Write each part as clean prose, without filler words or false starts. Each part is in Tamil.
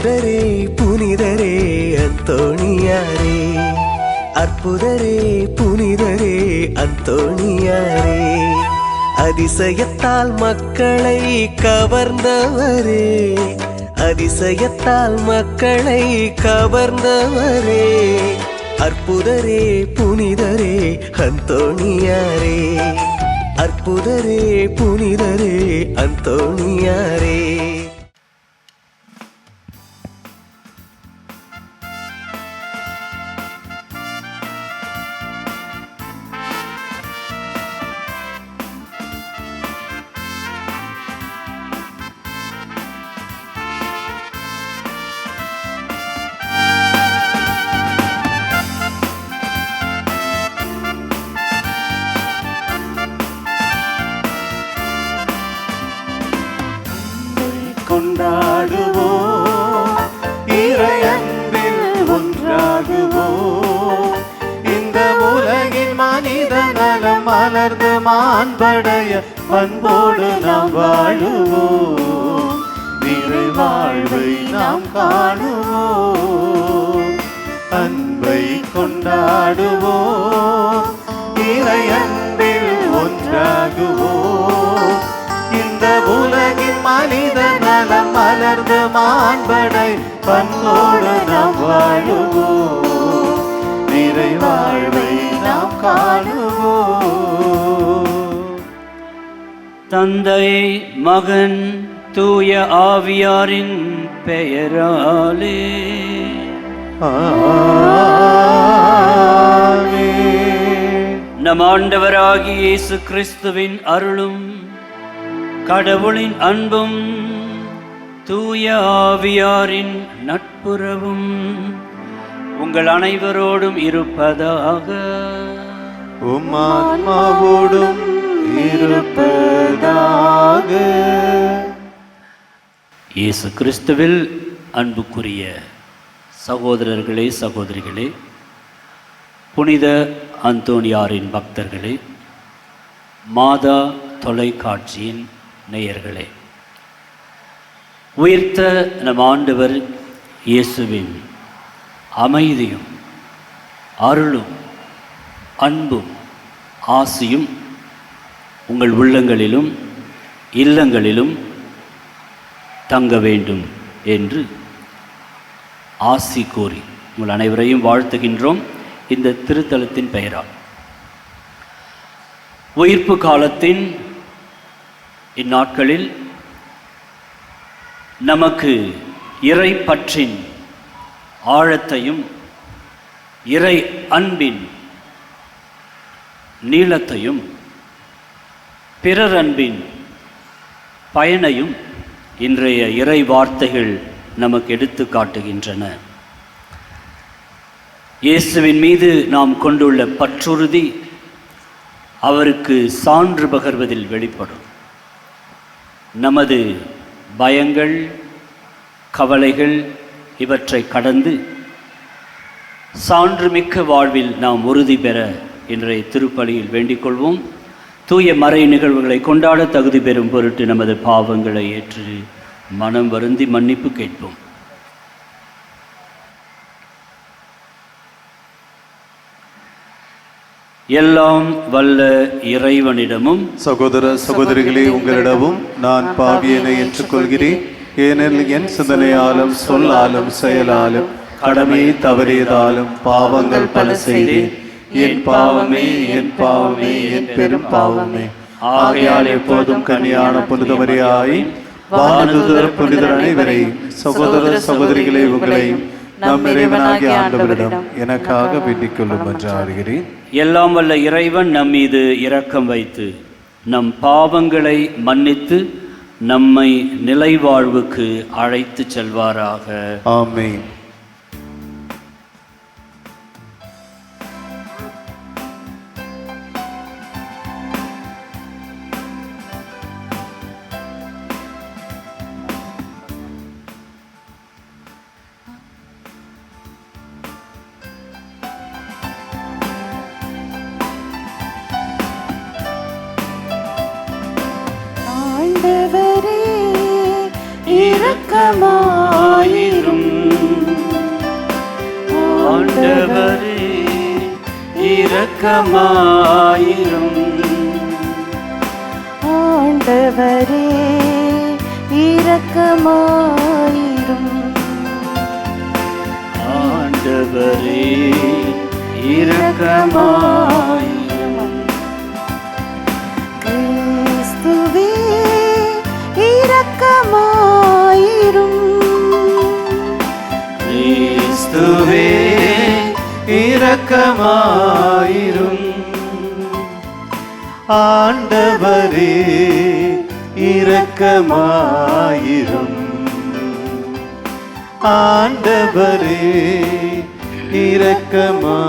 அற்புதரே புனிதரே அந்தோணியாரே, அற்புதரே புனிதரே அந்தோணியாரே, அதிசயத்தால் மக்களை கவர்ந்தவரே, அதிசயத்தால் மக்களை கவர்ந்தவரே, அற்புதரே புனிதரே அந்தோணியாரே, அற்புதரே புனிதரே அந்தோணியாரே. கொண்டாடுவோம், இறையன்பில் ஒன்றாகுவோம், இந்த உலகின் மனித நலம் மலர்ந்து மாண்படைய அன்போடு நாம் வாழுவோம், நிறை வாழ்வை நாம் காணுவோம், அன்பை கொண்டாடுவோம், இறையன்பில் ஒன்றாகுவோம், இந்த உலகின் மனித நலம் மலர்ந்து மாண்படை பண்போடு நாம் வாழுவோம், நிறை வாழ்வை நாம் காணுவோம். தந்தை மகன் தூய ஆவியாரின் பெயராலே ஆமென். நம் ஆண்டவராகிய இயேசு கிறிஸ்துவின் அருளும் கடவுளின் அன்பும் தூய ஆவியாரின் நட்புறவும் உங்கள் அனைவரோடும் இருப்பதாக. உம் ஆன்மாவோடும் இருப்பதாக. இயேசு கிறிஸ்துவில் அன்புக்குரிய சகோதரர்களே சகோதரிகளே, புனித அந்தோணியாரின் பக்தர்களே, மாதா தொலைக்காட்சியின் நேயர்களே, உயிர்த்த நம் ஆண்டவர் இயேசுவின் அமைதியும் அருளும் அன்பும் ஆசியும் உங்கள் உள்ளங்களிலும் இல்லங்களிலும் தங்க வேண்டும் என்று ஆசி கூறி உங்கள் அனைவரையும் வாழ்த்துகின்றோம். இந்த திருத்தலத்தின் பெயரால் உயிர்ப்பு காலத்தின் இந்நாட்களில் நமக்கு இறை பற்றின் ஆழத்தையும் இறை அன்பின் நீளத்தையும் பிறர் அன்பின் பயனையும் இன்றைய இறை வார்த்தைகள் நமக்கு எடுத்து காட்டுகின்றன. இயேசுவின் மீது நாம் கொண்டுள்ள பற்றுறுதி அவருக்கு சான்று பகர்வதில் வெளிப்படும். நமது பயங்கள் கவலைகள் இவற்றை கடந்து சான்றுமிக்க வாழ்வில் நாம் உறுதி பெற இன்றைய திருப்பலியில் வேண்டிக் கொள்வோம். தூய மறை நிகழ்வுகளை கொண்டாட தகுதி பெறும் பொருட்டு நமது பாவங்களை ஏற்று மனம் வருந்தி மன்னிப்பு கேட்போம். எல்லாம் வல்ல இறைவனிடமும் சகோதர சகோதரிகளே, உங்களிடமும் நான் பாவியனை ஏற்றுக்கொள்கிறேன். ஏனெனில் என் சிந்தனையாலும் சொல்லாலும் செயலாலும் கடமையை தவறியதாலும் பாவங்கள் பல செய்தேன். என் பாவமே என் பாவமே என் பெரும் பாவமே. ஆகையால் எப்போதும் கனியான புனிதமரியாய் வானதூதர் புனிதர் அனைவரையும் சகோதர சகோதரிகளே உங்களையும் நம் இறைவனாகிய ஆண்டவரிடம் எனக்காக வேண்டிக் கொள்ளும் என்று ஆடுகிறேன். எல்லாம் வல்ல இறைவன் நம் மீது இரக்கம் வைத்து நம் பாவங்களை மன்னித்து நம்மை நிலைவாழ்வுக்கு அழைத்து செல்வாராக. ஆமென். ஆண்டவரே இரக்கமாயிரும், இரக்கமாயிரும். ஆண்டவரே இரக்கமாயிரும். ஆண்டவரே இரக்கமாயிரும். கிறிஸ்துவே இரக்கமாயிரும். கிறிஸ்துவே இரக்கமாயிரும். ஆண்டவரே இரக்கமாயிரும். ஆண்டவரே இரக்கமாயிரும்.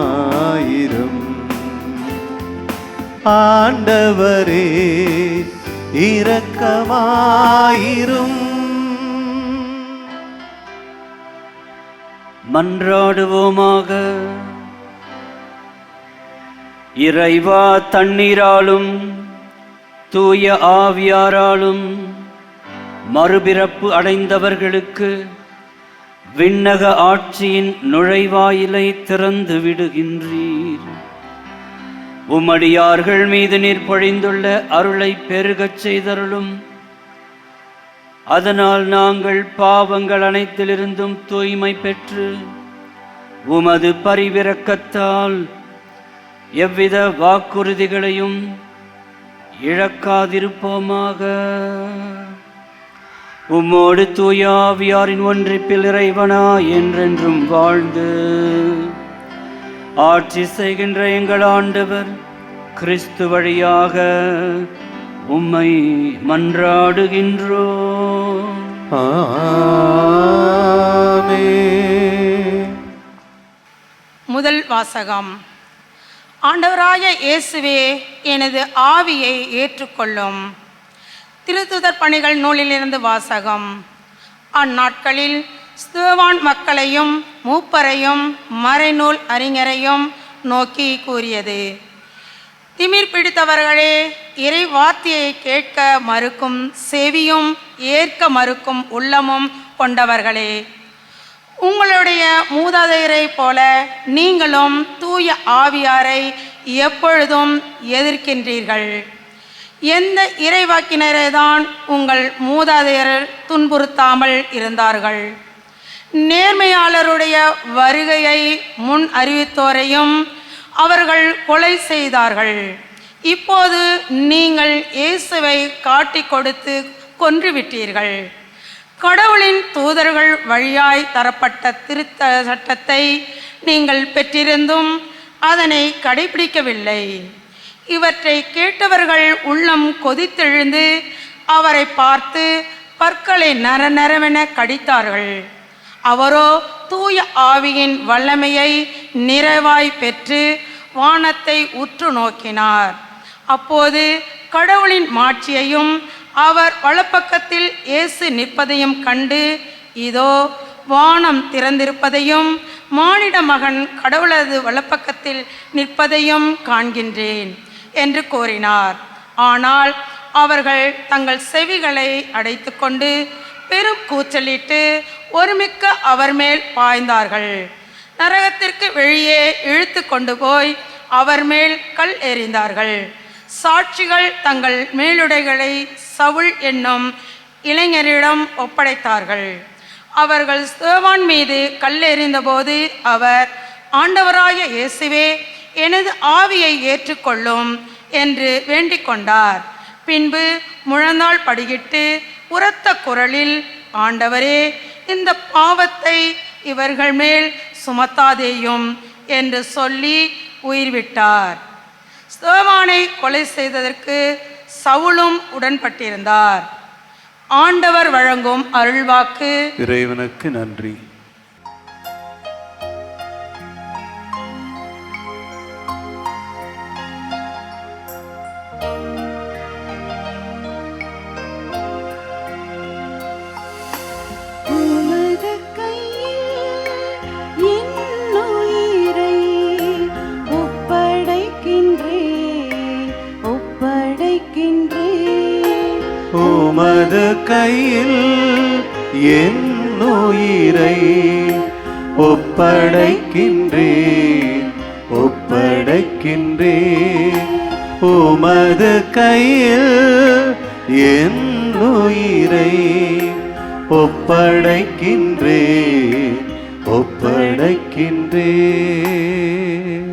ஆண்டவரே இரக்கமாயிரும். மன்றாடுவோமாக. இறைவா, தண்ணீராலும் தூய ஆவியாராலும் மறுபிறப்பு அடைந்தவர்களுக்கு விண்ணக ஆட்சியின் நுழைவாயிலை திறந்து விடுகின்றீர். உம்மடியார்கள் மீது நீர் பொழிந்துள்ள அருளை பெருகச் செய்தருளும். அதனால் நாங்கள் பாவங்கள் அனைத்திலிருந்தும் தூய்மை பெற்று உமது பரிவிரக்கத்தால் எவ்வித வாக்குறுதிகளையும் இழக்காதிருப்போமாக. உம்மோடு தூய ஆவியாரின் ஒன்றிப்பில் இறைவனா என்றென்றும் வாழ்ந்து ஆட்சி செய்கின்ற எங்கள் ஆண்டவர் கிறிஸ்து வழியாக உம்மை மன்றாடுகின்றோம். ஆமென். முதல் வாசகம். ஆண்டவராய இயேசுவே, எனது ஆவியை ஏற்றுக்கொள்ளும். திருத்துதர் பணிகள் நூலிலிருந்து வாசகம். அந்நாட்களில் ஸ்தேவான் மக்களையும் மூப்பரையும் மறைநூல் அறிஞரையும் நோக்கி கூறியது: திமிர் பிடித்தவர்களே, இறை வார்த்தையை கேட்க மறுக்கும் செவியும் ஏற்க மறுக்கும் உள்ளமும் கொண்டவர்களே, உங்களுடைய மூதாதையரை போல நீங்களும் தூய ஆவியாரை எப்பொழுதும் எதிர்க்கின்றீர்கள். எந்த இறைவாக்கினரை தான் உங்கள் மூதாதையர் துன்புறுத்தாமல் இருந்தார்கள்? நேர்மையாளருடைய வருகையை முன் அறிவித்தோரையும் அவர்கள் கொலை செய்தார்கள். இப்போது நீங்கள் இயேசுவை காட்டிக் கொடுத்து கொன்றுவிட்டீர்கள். கடவுளின் தூதர்கள் வழியாய் தரப்பட்ட திருத்த சட்டத்தை நீங்கள் பெற்றிருந்தும் அதனை கடைபிடிக்கவில்லை. இவற்றை கேட்டவர்கள் உள்ளம் கொதித்தெழுந்து அவரை பார்த்து பற்களை நரநரவென கடித்தார்கள். அவரோ தூய ஆவியின் வல்லமையை நிறைவாய் பெற்று வானத்தை உற்று நோக்கினார். அப்போது கடவுளின் மாட்சியையும் அவர் வலப்பக்கத்தில் இயேசு நிற்பதையும் கண்டு, இதோ வானம் திறந்திருப்பதையும் மானிட மகன் கடவுளது வலப்பக்கத்தில் நிற்பதையும் காண்கின்றேன் என்று கூறினார். ஆனால் அவர்கள் தங்கள் செவிகளை அடைத்து கொண்டு பெரும் கூச்சலிட்டு ஒருமிக்க அவர் மேல் பாய்ந்தார்கள். நரகத்திற்கு வெளியே இழுத்து கொண்டு போய் அவர் மேல் கல் எறிந்தார்கள். சாட்சிகள் தங்கள் மேலுடைகளை சவுல் என்னும் இளைஞரிடம் ஒப்படைத்தார்கள். அவர்கள் ஸ்தேவான் மீது கல் எறிந்தபோது அவர், ஆண்டவராய இயேசுவே, எனது ஆவியை ஏற்றுக்கொள்ளும் என்று வேண்டிக் கொண்டார். பின்பு முழந்தாள் படியிட்டு உரத்த குரலில், ஆண்டவரே, இந்த பாவத்தை இவர்கள் மேல் சுமத்தாதேயும் என்று சொல்லி உயிர்விட்டார். ஸ்தேவானை கொலை செய்ததற்கு சவுலும் உடன்பட்டிருந்தார். ஆண்டவர் வழங்கும் அருள்வாக்கு. இறைவனுக்கு நன்றி. உமது கையில் என் உயிரை ஒப்படைக்கின்றேன், ஒப்படைக்கின்றேன். உமது கையில் என் உயிரை ஒப்படைக்கின்றேன், ஒப்படைக்கின்றேன்.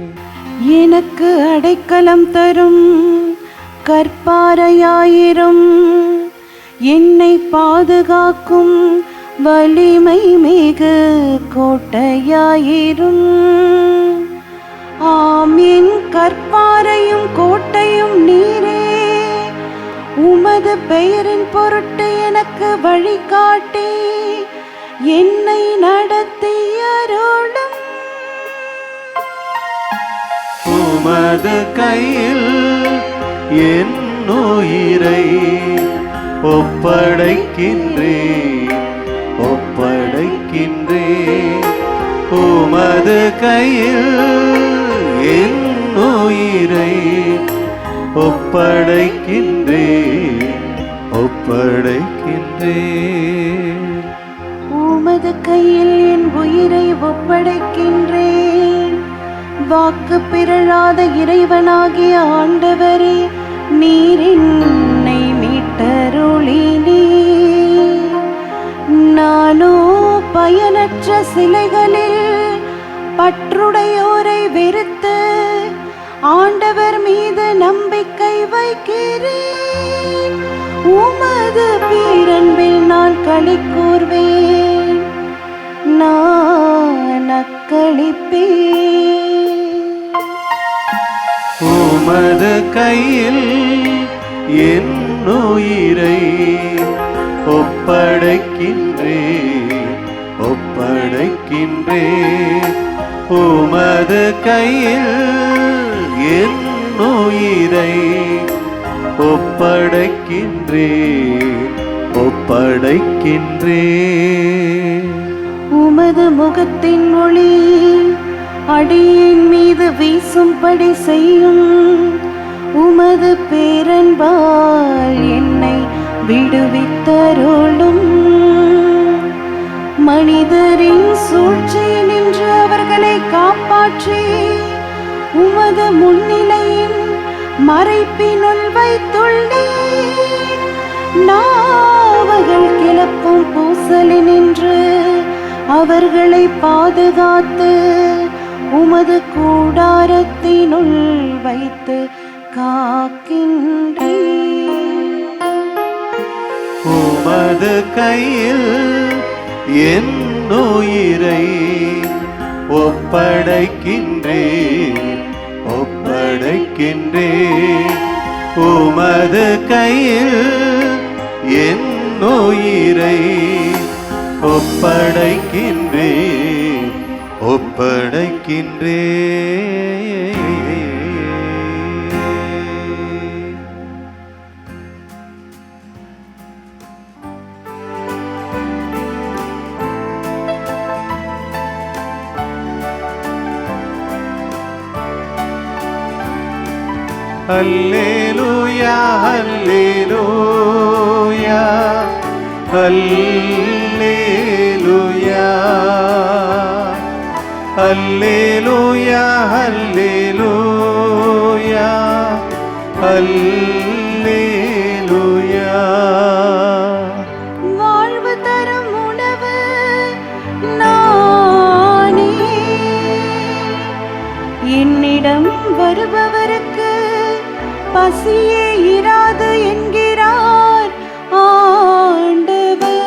எனக்கு அடைக்கலம் தரும் கற்பாரையாயிரும், என்னை பாதுகாக்கும் வலிமை மிகு கோட்டையாயிரும். ஆம், என் கற்பாரையும் கோட்டையும் நீரே, உமது பெயரின் பொருட்டு எனக்கு வழிகாட்டி என்னை நடத்தி அருளும். உமது கையில் என் உயிரை ஒப்படைக்கின்றேன், ஒப்படைக்கின்றேன். உமது கையில் என் உயிரை ஒப்படைக்கின்றேன், ஒப்படைக்கின்றேன். உமது கையில் என் உயிரை ஒப்படைக்கின்றேன். வாக்கு பிறழாத இறைவனாகிய ஆண்டவரே, நீர் என்னை மீட்டருளினே. நானோ பயனற்ற சிலைகளில் பற்றுடையோரை வெறுத்து ஆண்டவர் மீது நம்பிக்கை வைக்கிறேன். உமது பேரன்பில் நான் களி கூர்வேன், நான் அக்களிப்பேன். உமது கையில் என் உயிரை ஒப்படைக்கின்றேன், ஒப்படைக்கின்றேன். உமது கையில் என் உயிரை ஒப்படைக்கின்றேன், ஒப்படைக்கின்றேன். உமது முகத்தின் ஒளி அடியின் மீது வீசும்படி செய்யும். உமது பேரன்பால் என்னை விடுவித்தருளும். மனிதரின் சூழ்ச்சியில் நின்று அவர்களை காப்பாற்றி உமது முன்னிலையின் மறைப்பினுள் வைத்துள்ளேன். நாவகள் கிளப்பும் பூசலில் நின்று அவர்களை பாதுகாத்து உமது கூடாரத்தினுள் வைத்து காக்கின்றேன். உமது கையில் என் உயிரை ஒப்படைக்கின்றேன், ஒப்படைக்கின்றேன். உமது கையில் என் உயிரை ஒப்படைக்கின்றேன், ஒப்படைக்கின்றேன். Alleluia, Alleluia, Alleluia, Alleluia, Alleluia, Alleluia. வாழ்வு தரும் உணவு நானே, என்னிடம் வருபவருக்கு பசியே இராது என்கிறார் ஆண்டவர்.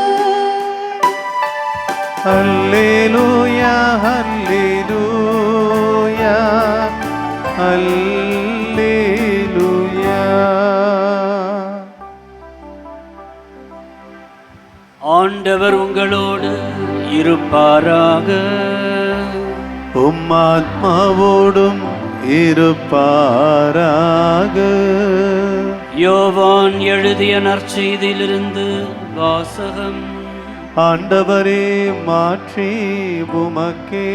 Alleluia, Alleluia, Alleluia. ஆண்டவர் உங்களோடு இருப்பாராக. ஆத்மாவோடும் இருப்பாராக. யோவான் எழுதிய நற்செய்தியிலிருந்து வாசகம். ஆண்டவரே, மாற்றி உமக்கே.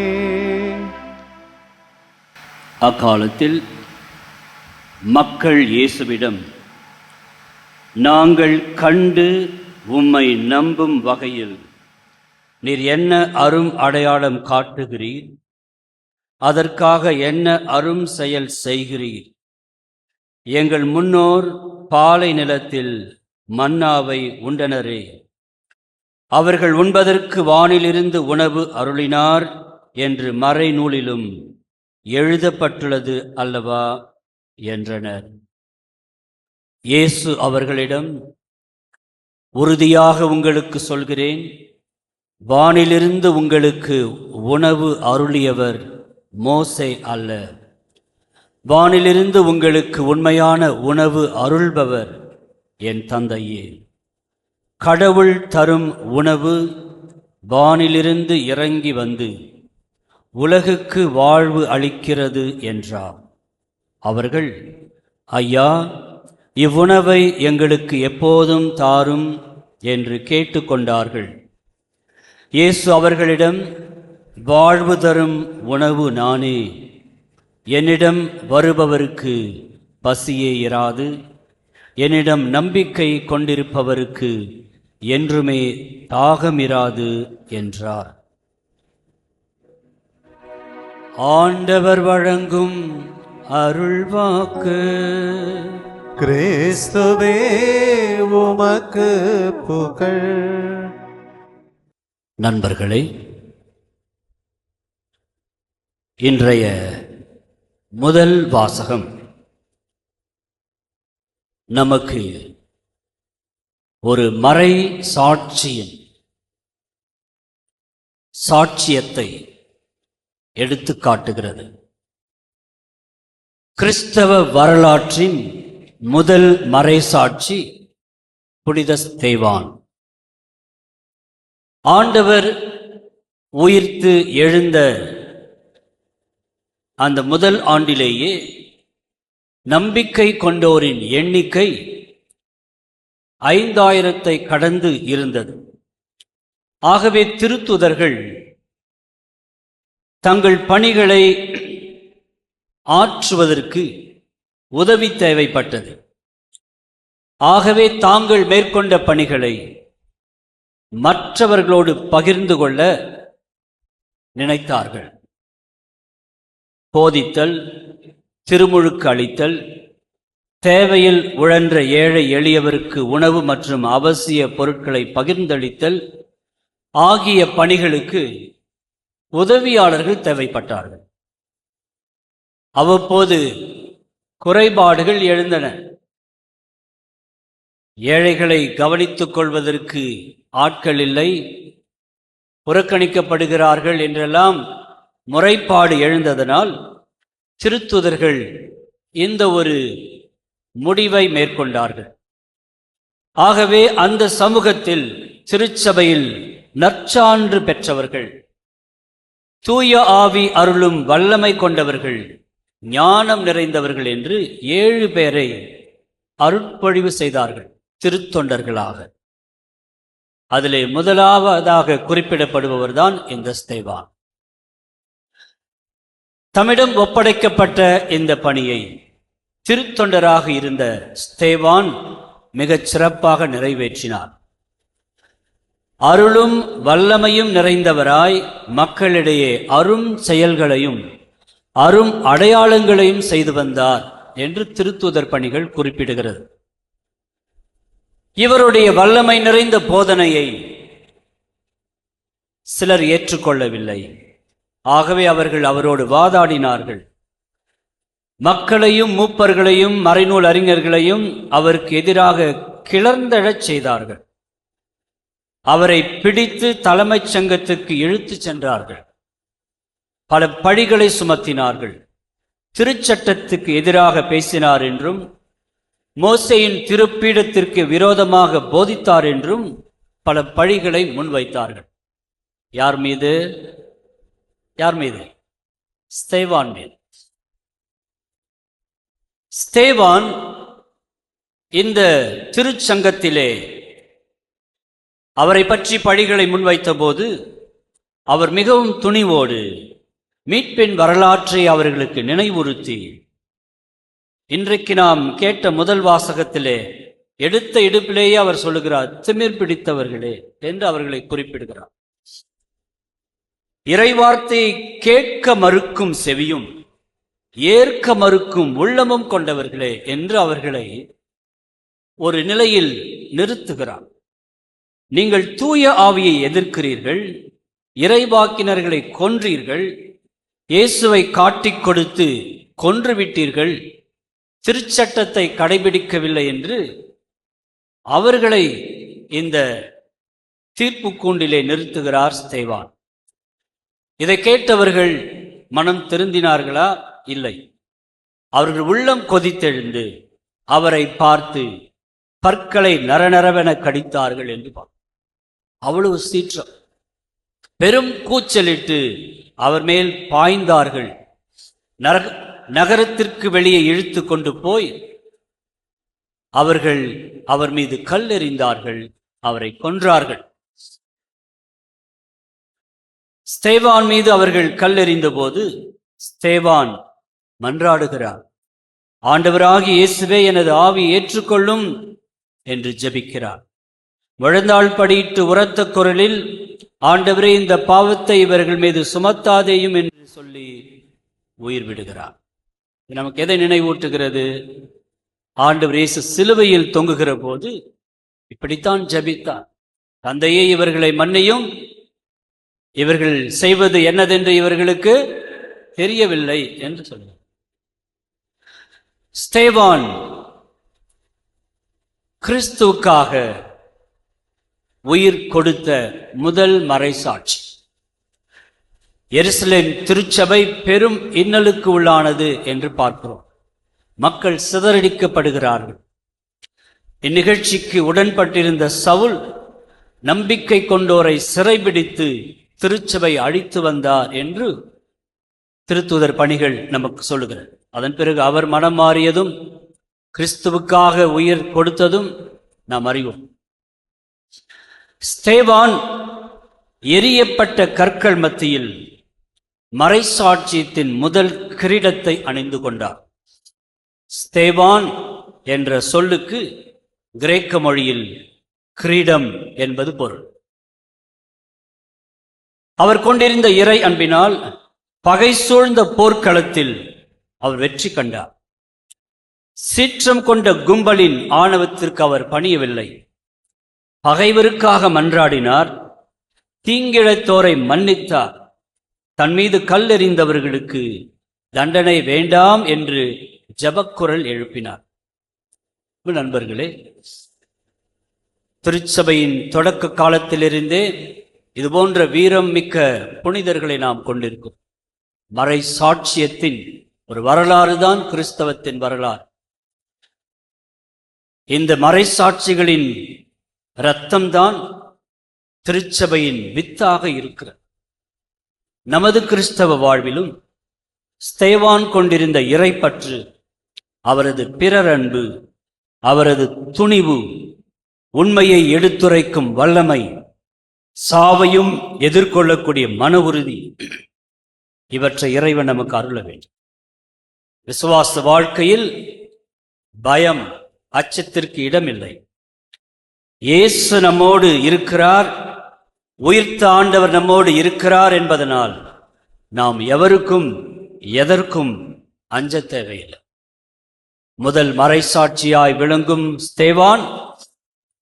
அக்காலத்தில் மக்கள் இயேசுவிடம், நாங்கள் கண்டு உம்மை நம்பும் வகையில் நீர் என்ன அரும் அடையாளம் காட்டுகிறீர்? அதற்காக என்ன அரும் செயல் செய்கிறீர்? எங்கள் முன்னோர் பாலை நிலத்தில் மன்னாவை உண்டனரே. அவர்கள் உண்பதற்கு வானிலிருந்து உணவு அருளினார் என்று மறைநூலிலும் எழுதப்பட்டுள்ளது அல்லவா என்றனர். இயேசு அவர்களிடம், உறுதியாக உங்களுக்கு சொல்கிறேன், வானிலிருந்து உங்களுக்கு உணவு அருளியவர் மோசே அல்ல, வானிலிருந்து உங்களுக்கு உண்மையான உணவு அருள்பவர் என் தந்தையே. கடவுள் தரும் உணவு வானிலிருந்து இறங்கி வந்து உலகுக்கு வாழ்வு அளிக்கிறது என்றார். அவர்கள், ஐயா, இவ்வுணவை எங்களுக்கு எப்போதும் தாரும் என்று கேட்டுக்கொண்டார்கள். இயேசு அவர்களிடம், வாழ்வு தரும் உணவு நானே. என்னிடம் வருபவருக்கு பசியே இராது. என்னிடம் நம்பிக்கை கொண்டிருப்பவருக்கு என்றுமே தாகமிராது என்றார். ஆண்டவர் வழங்கும் அருள்வாக்கு. கிறிஸ்துவே உமக்கு புகழ். நண்பர்களே, இன்றைய முதல் வாசகம் நமக்கு ஒரு மறை சாட்சியத்தை எடுத்து காட்டுகிறது. கிறிஸ்தவ வரலாற்றின் முதல் மறைசாட்சி புனித ஸ்தேவான். ஆண்டவர் உயிர்த்து எழுந்த அந்த முதல் ஆண்டிலேயே நம்பிக்கை கொண்டோரின் எண்ணிக்கை 5000 கடந்து இருந்தது. ஆகவே திருத்துதர்கள் தங்கள் பணிகளை ஆற்றுவதற்கு உதவி தேவைப்பட்டது. ஆகவே தாங்கள் மேற்கொண்ட பணிகளை மற்றவர்களோடு பகிர்ந்து கொள்ள நினைத்தார்கள். போதித்தல், திருமுழுக்கு அளித்தல், தேவையில் உழன்ற ஏழை எளியவருக்கு உணவு மற்றும் அவசிய பொருட்களை பகிர்ந்தளித்தல் ஆகிய பணிகளுக்கு உதவியாளர்கள் தேவைப்பட்டார்கள். அவ்வப்போது குறைபாடுகள் எழுந்தன. ஏழைகளை கவனித்துக் கொள்வதற்கு ஆட்கள் இல்லை, புறக்கணிக்கப்படுகிறார்கள் என்றெல்லாம் முறைப்பாடு எழுந்ததனால் திருத்துதர்கள் இந்த ஒரு முடிவை மேற்கொண்டார்கள். ஆகவே அந்த சமூகத்தில் திருச்சபையில் நற்சான்று பெற்றவர்கள், தூய ஆவி அருளும் வல்லமை கொண்டவர்கள், ஞானம் நிறைந்தவர்கள் என்று 7 பேரை அருட்பொழிவு செய்தார்கள் திருத்தொண்டர்களாக. அதிலே முதலாவதாக குறிப்பிடப்படுபவர்தான் இந்த ஸ்தேவான். தம்மிடம் ஒப்படைக்கப்பட்ட இந்த பணியை திருத்தொண்டராக இருந்த ஸ்தேவான் மிகச் சிறப்பாக நிறைவேற்றினார். அருளும் வல்லமையும் நிறைந்தவராய் மக்களிடையே அரும் செயல்களையும் அரும் அடையாளங்களையும் செய்து வந்தார் என்று திருத்தூதர் பணிகள் குறிப்பிடுகிறது. இவருடைய வல்லமை நிறைந்த போதனையை சிலர் ஏற்றுக்கொள்ளவில்லை. ஆகவே அவர்கள் அவரோடு வாதாடினார்கள். மக்களையும் மூப்பர்களையும் மறைநூல் அறிஞர்களையும் அவருக்கு எதிராக கிளர்ந்தெழச் செய்தார்கள். அவரை பிடித்து தலைமைச் சங்கத்துக்கு இழுத்துச் சென்றார்கள். பல பழிகளை சுமத்தினார்கள். திருச்சட்டத்துக்கு எதிராக பேசினார் என்றும், மோசேயின் திருப்பீடத்திற்கு விரோதமாக போதித்தார் என்றும் பல பழிகளை முன்வைத்தார்கள். யார் மீது? ஸ்தேவான் மீது. ஸ்தேவான் இந்த திருச்சங்கத்திலே அவரை பற்றி பழிகளை முன்வைத்த போது அவர் மிகவும் துணிவோடு மீட்பின் வரலாற்றை அவர்களுக்கு நினைவுறுத்தி, இன்றைக்கு நாம் கேட்ட முதல் வாசகத்திலே எடுத்த இடுப்பிலேயே அவர் சொல்லுகிறார், திமிர் பிடித்தவர்களே என்று அவர்களை குறிப்பிடுகிறார். இறைவார்த்தையை கேட்க மறுக்கும் செவியும் ஏற்க மறுக்கும் உள்ளமும் கொண்டவர்களே என்று அவர்களை ஒரு நிலையில் நிறுத்துகிறார். நீங்கள் தூய ஆவியை எதிர்க்கிறீர்கள், இறைவாக்கினர்களை கொன்றீர்கள், இயேசுவை காட்டிக் கொடுத்து கொன்றுவிட்டீர்கள், திருச்சட்டத்தை கடைபிடிக்கவில்லை என்று அவர்களை இந்த தீர்ப்பு கூண்டிலே நிறுத்துகிறார் ஸ்தேவான். இதை கேட்டவர்கள் மனம் திருந்தினார்களா? இல்லை. அவர்கள் உள்ளம் கொதித்தெழுந்து அவரை பார்த்து பற்களை நரநரவென கடித்தார்கள் என்று பார்க்கிறோம். அவ்வளவு சீற்றம், பெரும் கூச்சலிட்டு அவர் மேல் பாய்ந்தார்கள். நகரத்திற்கு வெளியே இழுத்து கொண்டு போய் அவர்கள் அவர் மீது கல் எறிந்தார்கள், அவரை கொன்றார்கள். ஸ்தேவான் மீது அவர்கள் கல்லெறிந்த போது ஸ்தேவான் மன்றாடுகிறார். ஆண்டவராகிய இயேசுவே, எனது ஆவி ஏற்றுக்கொள்ளும் என்று ஜெபிக்கிறார். முழந்தாள் படியிட்டு உரத்த குரலில், ஆண்டவரே, இந்த பாவத்தை இவர்கள் மீது சுமத்தாதேயும் என்று சொல்லி உயிர் விடுகிறார். நமக்கு எதை நினைவூட்டுகிறது? ஆண்டவர் இயேசு சிலுவையில் தொங்குகிற போது இப்படித்தான் ஜெபித்தார். தந்தையே, இவர்களை மன்னியும், இவர்கள் செய்வது என்னதென்று இவர்களுக்கு தெரியவில்லை என்று சொல்கிறார். ஸ்தேவான் கிறிஸ்துவுக்காக உயிர் கொடுத்த முதல் மறைசாட்சி. எருசலேம் திருச்சபை பெரும் இன்னலுக்கு உள்ளானது என்று பார்க்கிறோம். மக்கள் சிதறடிக்கப்படுகிறார்கள். இந்நிகழ்ச்சிக்கு உடன்பட்டிருந்த சவுல் நம்பிக்கை கொண்டோரை சிறைபிடித்து திருச்சபை அழித்து வந்தார் என்று திருத்தூதர் பணிகள் நமக்கு சொல்லுகிறது. அதன் பிறகு அவர் மனம் மாறியதும் கிறிஸ்துவுக்காக உயிர் கொடுத்ததும் நாம் அறிவோம். ஸ்தேவான் எரியப்பட்ட கற்கள் மத்தியில் மறைசாட்சியத்தின் முதல் கிரீடத்தை அணிந்து கொண்டார். ஸ்தேவான் என்ற சொல்லுக்கு கிரேக்க மொழியில் கிரீடம் என்பது பொருள். அவர் கொண்டிருந்த இறை அன்பினால் பகை சூழ்ந்த போர்க்களத்தில் அவர் வெற்றி கண்டார். சீற்றம் கொண்ட கும்பலின் ஆணவத்திற்கு அவர் பணியவில்லை. பகைவருக்காக மன்றாடினார். தீங்கிழைத்தோரை மன்னித்தார். தன் மீது கல்லெறிந்தவர்களுக்கு தண்டனை வேண்டாம் என்று ஜபக்குரல் எழுப்பினார். நண்பர்களே, திருச்சபையின் தொடக்க காலத்திலிருந்தே இதுபோன்ற வீரம் மிக்க புனிதர்களை நாம் கொண்டிருக்கிறோம். மறை சாட்சியத்தின் ஒரு வரலாறு தான் கிறிஸ்தவத்தின் வரலாறு. இந்த மறை சாட்சிகளின் இரத்தம்தான் திருச்சபையின் வித்தாக இருக்கிறது. நமது கிறிஸ்தவ வாழ்விலும் ஸ்தேவான் கொண்டிருந்த இறைப்பற்று, அவரது பிறர் அன்பு, அவரது துணிவு, உண்மையை எடுத்துரைக்கும் வல்லமை, சாவையும் எதிர்கொள்ளக்கூடிய மன உறுதி, இவற்றை இறைவன் நமக்கு அருள வேண்டும். விசுவாச வாழ்க்கையில் பயம், அச்சத்திற்கு இடமில்லை. இயேசு நம்மோடு இருக்கிறார், உயிர்த்த ஆண்டவர் நம்மோடு இருக்கிறார் என்பதனால் நாம் எவருக்கும் எதற்கும் அஞ்ச தேவையில்லை. முதல் மறைசாட்சியாய் விளங்கும் ஸ்தேவான்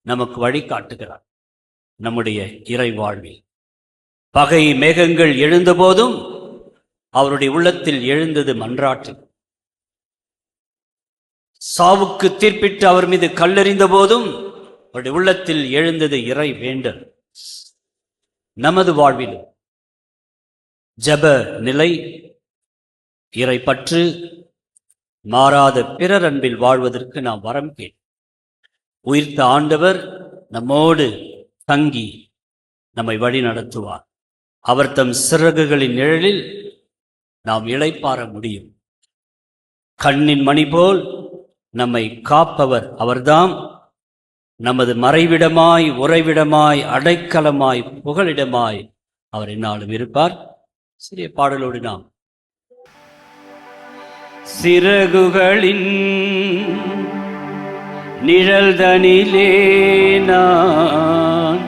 நமக்கு வழிகாட்டுகிறார். நம்முடைய இறை வாழ்வில் பகை மேகங்கள் எழுந்தபோதும் அவருடைய உள்ளத்தில் எழுந்தது மன்றாட்டு. சாவுக்கு தீர்ப்பிட்டு அவர் மீது கல்லெறிந்த போதும் அவருடைய உள்ளத்தில் எழுந்தது இறை வேண்டல். நமது வாழ்விலும் ஜப நிலை, இறை பற்று, மாறாத பிறர் அன்பில் வாழ்வதற்கு நாம் வரம் கேட்போம். உயிர்த்த ஆண்டவர் நம்மோடு தங்கி நம்மை வழி நடத்துவார். அவர் தம் சிறகுகளின் நிழலில் நாம் இளைப்பாற முடியும். கண்ணின் மணி போல் நம்மை காப்பவர் அவர்தாம். நமது மறைவிடமாய், உறைவிடமாய், அடைக்கலமாய், புகலிடமாய் அவர் என்னாலும் இருப்பார். சிறிய பாடலோடு நாம் சிறகுகளின் நிழல்தனிலே நான்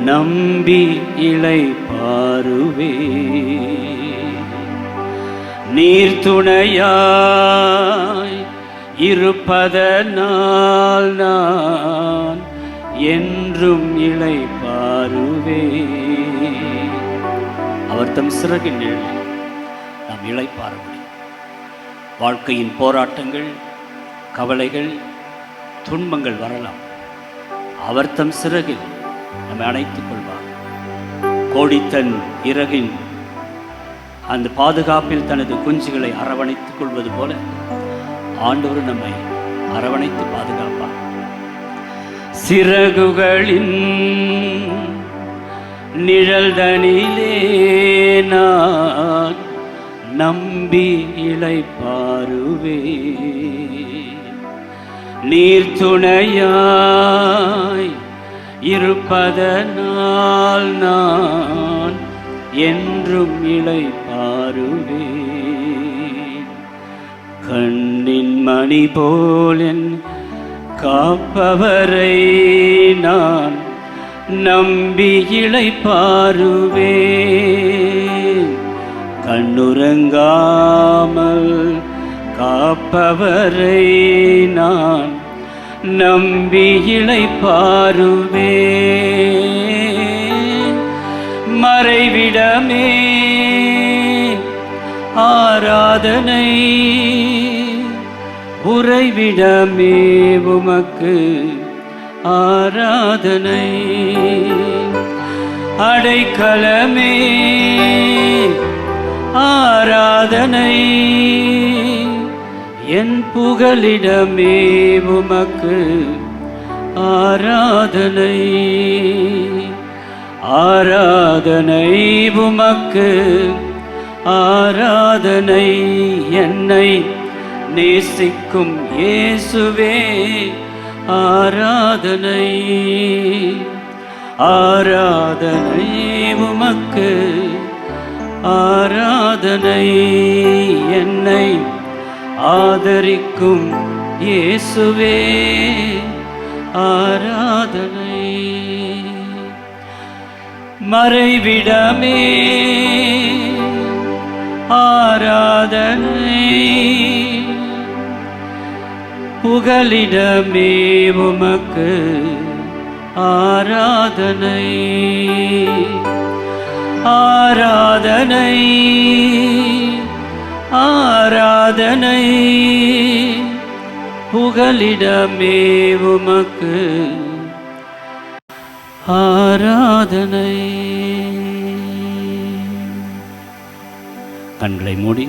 நம்பி இளைப்பாறுவே. நீர் துணையாய் இருப்பதனால் நான் என்றும் இளைப்பாறுவே. அவர் தம் சிறகின் நிழலில் நாம் இளைப்பாற முடியும். வாழ்க்கையின் போராட்டங்கள், கவலைகள், துன்பங்கள் வரலாம். அவர் தம் சிறகில் நம்மை அணைத்துக் கொள்வார். கோடித்தன் இறகின் அந்த பாதுகாப்பில் தனது குஞ்சுகளை அரவணைத்துக் கொள்வது போல ஆண்டவர் நம்மை அரவணைத்து பாதுகாப்பார். சிறகுகளின் நிழல்தனிலே நான் நம்பி இளைப்பாறுவே. நீர் துணையாய் இருப்பதனால் நான் என்றும் இளைப்பாறுவே. கண்ணின் மணி போலென் காப்பவரை நான் நம்பி இளைப்பாறுவே. கண்ணுறங்காமல் காப்பவரை நான் நம்பி இளைப்பாறுவே. மறைவிடமே ஆராதனை, உறைவிடமே உமக்கு ஆராதனை. அடைக்கலமே ஆராதனை, என் புகலிடமே உமக்கு ஆராதனை. ஆராதனை உமக்கு ஆராதனை. என்னை நேசிக்கும் இயேசுவே ஆராதனை. ஆராதனை உமக்கு ஆராதனை. என்னை ஆதரிக்கும் இயேசுவே ஆராதனை. மறைவிடமே ஆராதனை, புகலிடமே உமக்கு ஆராதனை. ஆராதனை ஆராதனை, புகலிடமே உமக்கு ஆராதனை. கண்களை மூடி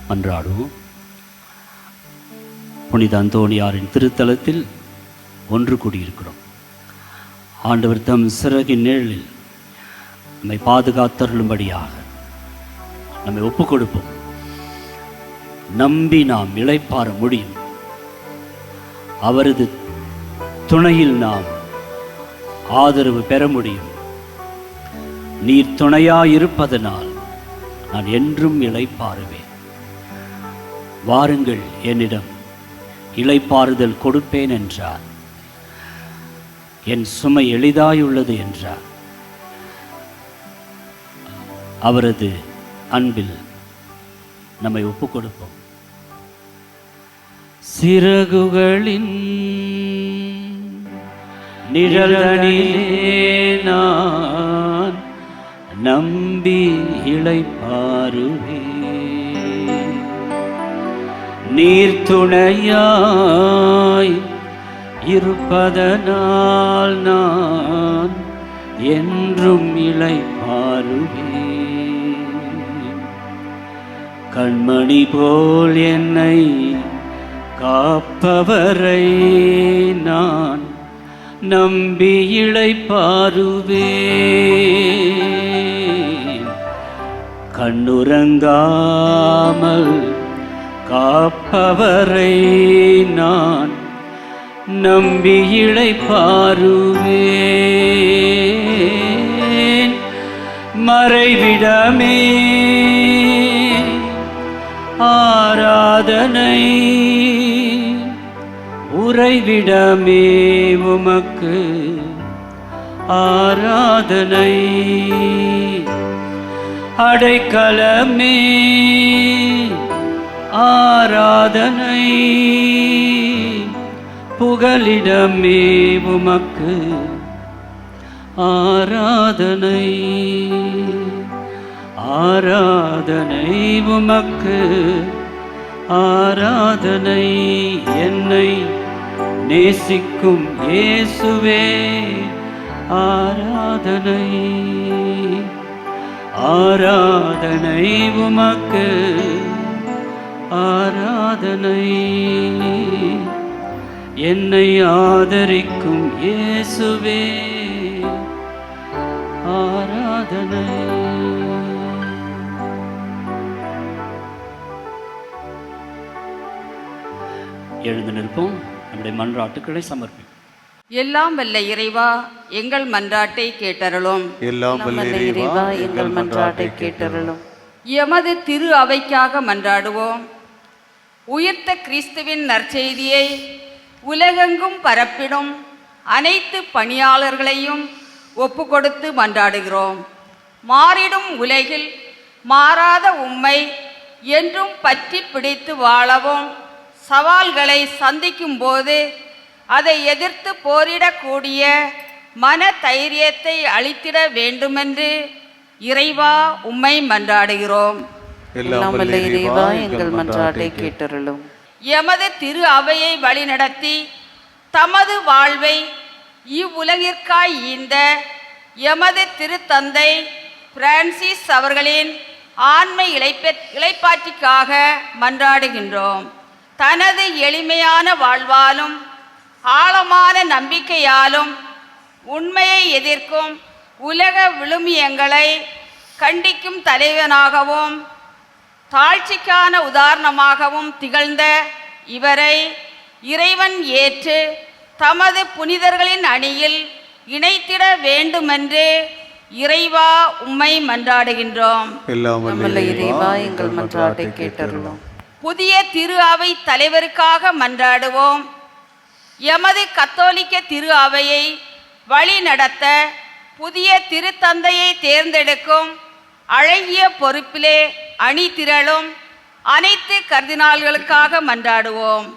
மன்றாடுவோம். புனித அந்தோணியாரின் திருத்தலத்தில் ஒன்று கூடியிருக்கிறோம். ஆண்டவர் தம் சிறகின் நிழலில் நம்மை பாதுகாத்தருளும்படியாக நம்மை ஒப்புக் கொடுப்போம். நம்பி நாம் இளைப்பாற முடியும். அவரது துணையில் நாம் ஆதரவு பெற முடியும். நீர் துணையாயிருப்பதனால் நான் என்றும் இளைப்பாறுவேன். வாருங்கள், என்னிடம் இளைப்பாறுதல் கொடுப்பேன் என்றார். என் சுமை எளிதாயுள்ளது என்றார். அவரது அன்பில் நம்மை ஒப்புக் கொடுப்போம். சிறகுகளின் நிழலிலே நான் நம்பி இளைப்பாறுவே. நீர் துணையாய் இருப்பதனால் நான் என்றும் இளைப்பாறுவே. கண்மணி போல் என்னை காப்பவரை நான் நம்பி இளைப்பாறுவேன். கண்ணுறங்காமல் காப்பவரை நான் நம்பி இளைப்பாறுவேன். மறைவிடமே ஆராதனை, உறைவிடமே உமக்கு ஆராதனை. அடைக்கலமே ஆராதனை, புகலிடமே உமக்கு ஆராதனை. ஆராதனை உமக்கு ஆராதனை. என்னை நேசிக்கும் இயேசுவே ஆராதனை. ஆராதனை உமக்கு ஆராதனை. என்னை ஆதரிக்கும் இயேசுவே ஆராதனை. எழுந்து நிற்போம். நம்முடைய மன்றாட்டுக்களை சமர்ப்பிப்போம். எல்லாம் வல்ல இறைவா, எங்கள் மன்றாட்டை கேட்டருளும். எல்லாம் வல்ல இறைவா, எங்கள் மன்றாட்டை கேட்டருளும். எமது திரு அவைக்காக மன்றாடுவோம். உயிர்த்த கிறிஸ்துவின் நற்செய்தியை உலகெங்கும் பரப்பிடும் அனைத்து பணியாளர்களையும் ஒப்பு கொடுத்து மன்றாடுகிறோம். மாறிடும் உலகில் மாறாத உம்மை என்றும் பற்றி பிடித்து வாழவும், சவால்களை சந்திக்கும் போது அதை எதிர்த்து போரிடக்கூடிய மன தைரியத்தை அளித்திட வேண்டுமென்று இறைவா உம்மை மன்றாடுகிறோம். எல்லாம் வல்ல இறைவா, எங்கள் மன்றாட்டை கேட்டருளும். எமது திரு அவையை வழிநடத்தி தமது வாழ்வை இவ்வுலகிற்காய் ஈந்த எமது திருத்தந்தை பிரான்சிஸ் அவர்களின் ஆண்மை இளைப்பாற்றிக்காக மன்றாடுகின்றோம். தனது எளிமையான வாழ்வாலும் ஆழமான நம்பிக்கையாலும் உண்மையை எதிர்க்கும் உலக விழுமியங்களை கண்டிக்கும் தலைவனாகவும் தாழ்ச்சிக்கான உதாரணமாகவும் திகழ்ந்த இவரை இறைவன் ஏற்று தமது புனிதர்களின் அணியில் இணைத்திட வேண்டுமென்று இறைவா உம்மை மன்றாடுகின்றோம். எல்லாம் வல்ல இறைவா, எங்கள் மன்றாட்டை கேட்டருளும். புதிய திரு அவை தலைவருக்காக மன்றாடுவோம். எமது கத்தோலிக்க திரு அவையை வழி நடத்த புதிய திருத்தந்தையை தேர்ந்தெடுக்கும் அழகிய பொறுப்பிலே அணி திரளும் அனைத்து கர்தினால்களுக்காக மன்றாடுவோம்.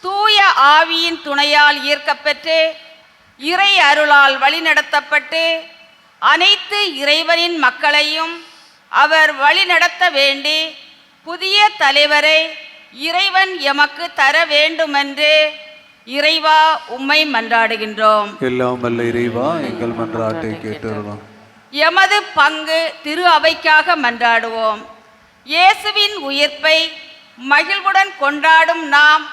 தூய ஆவியின் துணையால் ஈர்க்கப்பெற்று இறை அருளால் வழிநடத்தப்பட்டு அனைத்து இறைவனின் மக்களையும் அவர் வழிநடத்த வேண்டி புதிய தலைவரை இறைவன் எமக்கு தர வேண்டுமென்று இறைவா உம்மை மன்றாடுகின்றோம். எல்லாம் வல்ல இறைவா, எங்கள் மன்றாட்டை கேட்டருளும். எமது பங்கு திரு அவைக்காக மன்றாடுவோம். இயேசுவின் உயிர்ப்பை மகிழ்வுடன் கொண்டாடும் நாம்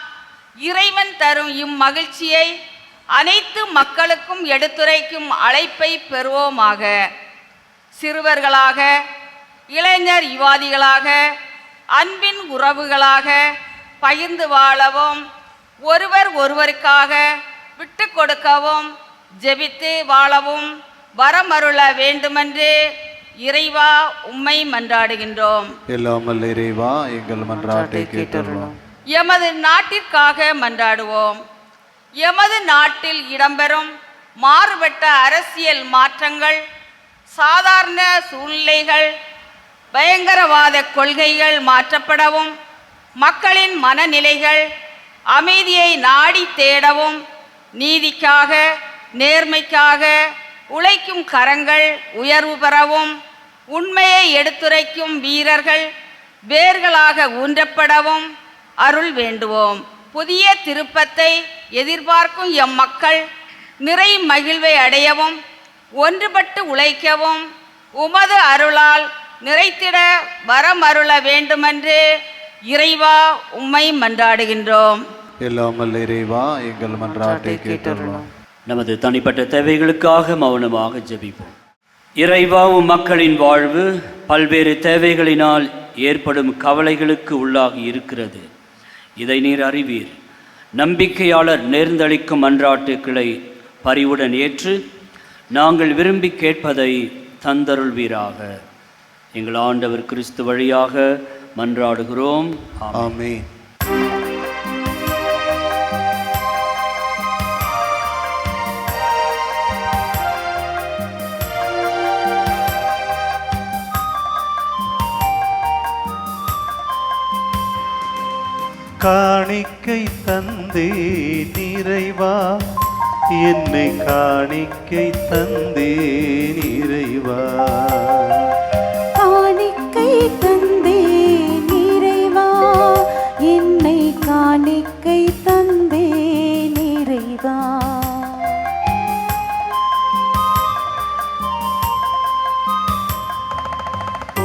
இறைவன் தரும் இம்மகிழ்ச்சியை அனைத்து மக்களுக்கும் எடுத்துரைக்கும் அழைப்பை பெறுவோமாக. சிறுவர்களாக, இளைஞர் யுவாதிகளாக, அன்பின் உறவுகளாக பகிர்ந்து வாழவும், ஒருவர் ஒருவருக்காக விட்டு கொடுக்கவும், ஜெபித்து வாழவும் வரமருள வேண்டுமென்று இறைவா உம்மை மன்றாடுகின்றோம். எல்லாம் வல்ல இறைவா, எங்கள் மன்றாட்டை கேட்டருளும். எமது நாட்டிற்காக மன்றாடுவோம். எமது நாட்டில் இடம்பெறும் மாறுபட்ட அரசியல் மாற்றங்கள், சாதாரண சூழ்நிலைகள், பயங்கரவாத கொள்கைகள் மாற்றப்படவும், மக்களின் மனநிலைகள் அமைதியை நாடி தேடவும், நீதிக்காக நேர்மைக்காக உழைக்கும் கரங்கள் உயர்வு பெறவும், உண்மையை எடுத்துரைக்கும் வீரர்கள் வேர்களாக ஊன்றப்படவும் அருள் வேண்டுவோம். புதிய திருப்பத்தை எதிர்பார்க்கும் எம் மக்கள் நிறை மகிழ்வை அடையவும், ஒன்றுபட்டு உழைக்கவும் உமது அருளால் நிறைத்திட வரமருள வேண்டுமென்று இறைவா உம்மை மன்றாடுகின்றோம். எல்லாம் வல்ல இறைவா, எங்கள் மன்றாட்டை கேட்டருளும். நமது தனிப்பட்ட தேவைகளுக்காக மௌனமாக ஜெபிப்போம். இறைவா, உம் மக்களின் வாழ்வு பல்வேறு தேவைகளினால் ஏற்படும் கவலைகளுக்கு உள்ளாகி இருக்கிறது. இதை நீர் அறிவீர். நம்பிக்கையாளர் நேர்ந்தளிக்கும் மன்றாட்டுக்களை பரிவுடன் ஏற்று நாங்கள் விரும்பி கேட்பதை தந்தருள்வீராக. எங்கள் ஆண்டவர் கிறிஸ்து வழியாக மன்றாடுகிறோம். ஆமென். காணிக்கை தந்தே நிறைவா, என்னை காணிக்கை தந்தே நிறைவா. காணிக்கை தந்தே நிறைவா, என்னை காணிக்கை தந்தே நிறைவா.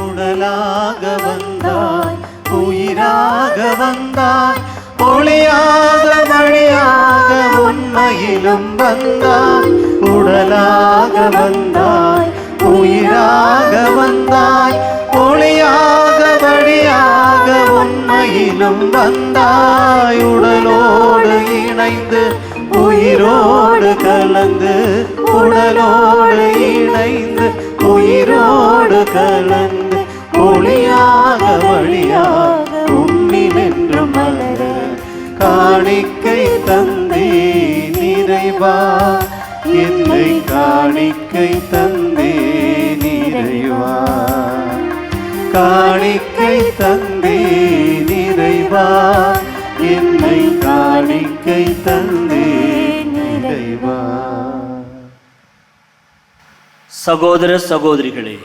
உடலாக வந்தாய், உயிராக வந்தாய், ஒளியாக வழியாக உண்மையிலும் வந்தாய். உடலாக வந்தாய், உயிராக வந்தாய், ஒளியாக வழியாக உண்மையிலும் வந்தாய். உடலோடு இணைந்து உயிரோடு கலந்து, உடலோடு இணைந்து உயிரோடு கலந்து, ஒளியாக வழியாக உன்னிலென்று மலர காணிக்கை தந்தே நிறைவா, என்னை காணிக்கை தந்தே நிறைவா. காணிக்கை தந்தே நிறைவா, என்னை காணிக்கை தந்தே நிறைவா. சகோதர சகோதரிகளே,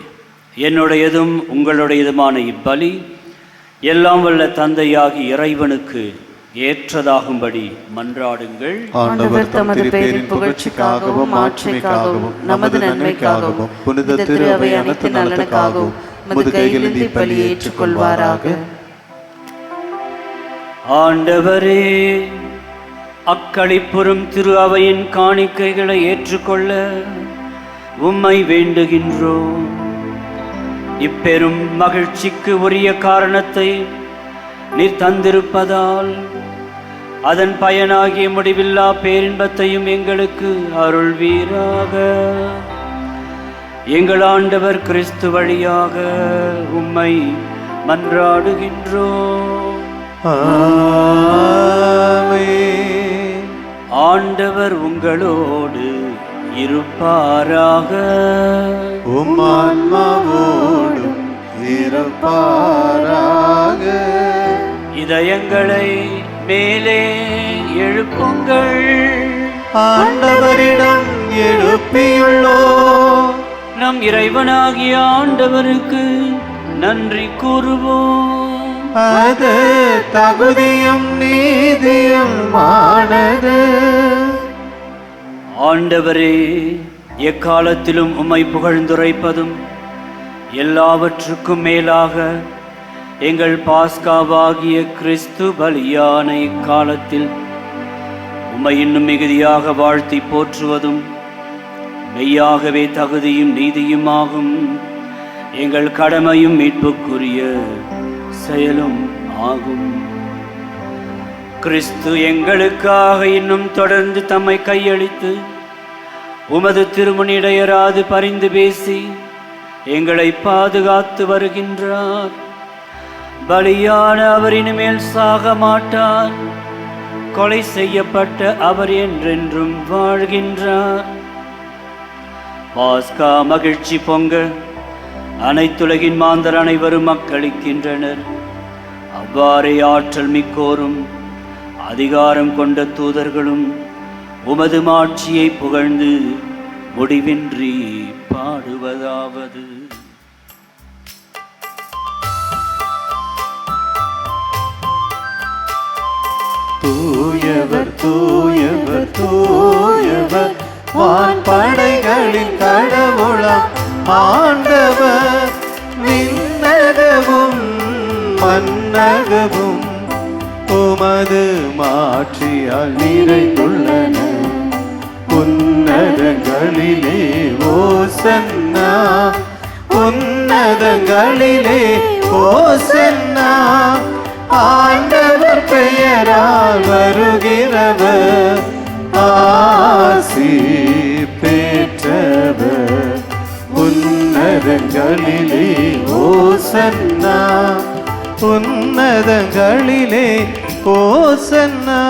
என்னுடையதும் உங்களுடையதுமான இப்பலி எல்லாம் வல்ல தந்தையாகி இறைவனுக்கு ஏற்றதாகும்படி மன்றாடுங்கள். ஆண்டவர் தமது பேரின் புகழ்ச்சிக்காகவும் மாட்சிமைக்காகவும் நமது நன்மைக்காகவும் புனித திரு அவை அனைத்து நலனுக்காகவும் உமது கையிலிருந்து இப்பலியை ஏற்றுக்கொள்வாராக. ஆண்டவரே, அக்களிப்புறும் திரு அவையின் காணிக்கைகளை ஏற்றுக்கொள்ள உம்மை வேண்டுகின்றோம். இப்பெரும் மகிழ்ச்சிக்கு உரிய காரணத்தை நீர் தந்திருப்பதால் அதன் பயனாகிய முடிவில்லா பேரின்பத்தையும் எங்களுக்கு அருள்வீராக. எங்கள் ஆண்டவர் கிறிஸ்து வழியாக உம்மை மன்றாடுகின்றோம். ஆமென். ஆண்டவர் உங்களோடு இருப்பாராக. உம் ஆன்மாவோடும் இருப்பாராக. இதயங்களை மேலே எழுப்புங்கள். ஆண்டவரிடம் எழுப்பியுள்ளோம். நம் இறைவனாகிய ஆண்டவருக்கு நன்றி கூறுவோம். அது தகுதியும் நீதியுமானது. ஆண்டவரே, எக்காலத்திலும் உம்மை புகழ்ந்துரைப்பதும் எல்லாவற்றுக்கும் மேலாக எங்கள் பாஸ்காவாகிய கிறிஸ்து பலியான இக்காலத்தில் உம்மை இன்னும் மிகுதியாக வாழ்த்தி போற்றுவதும் மெய்யாகவே தகுதியும் நீதியுமாகும். எங்கள் கடமையும் மீட்புக்குரிய செயலும் ஆகும். கிறிஸ்து எங்களுக்காக இன்னும் தொடர்ந்து தம்மை கையளித்து உமது திருமுனிடையராது பரிந்து பேசி எங்களை பாதுகாத்து வருகின்றார். பலியான அவர் இனிமேல் சாக மாட்டார். கொலை செய்யப்பட்ட அவர் என்றென்றும் வாழ்கின்றார். பாஸ்கா மகிழ்ச்சி பொங்க அனைத்துலகின் மாந்தர் அனைவரும் மக்களிக்கின்றனர். அவ்வாறே ஆற்றல் மிக்கோரும் அதிகாரம் கொண்ட தூதர்களும் உமது மாட்சியை புகழ்ந்து முடிவின்றி பாடுவதாவது: தூயவர் தூயவர் தூயவர் வான்படைகளின் கடவுளாம் ஆண்டவர். விண்ணகமும் மன்னகமும் உமது மாட்சியால் நிறைந்துள்ளன. உன்னதங்களிலே ஓசன்னா, உன்னதங்களிலே ஓசன்னா. ஆண்டவர் பெயரால் வருகிறவர் ஆசி பெற்றவர். உன்னதங்களிலே ஓசன்னா, உன்னதங்களிலே ஓசன்னா.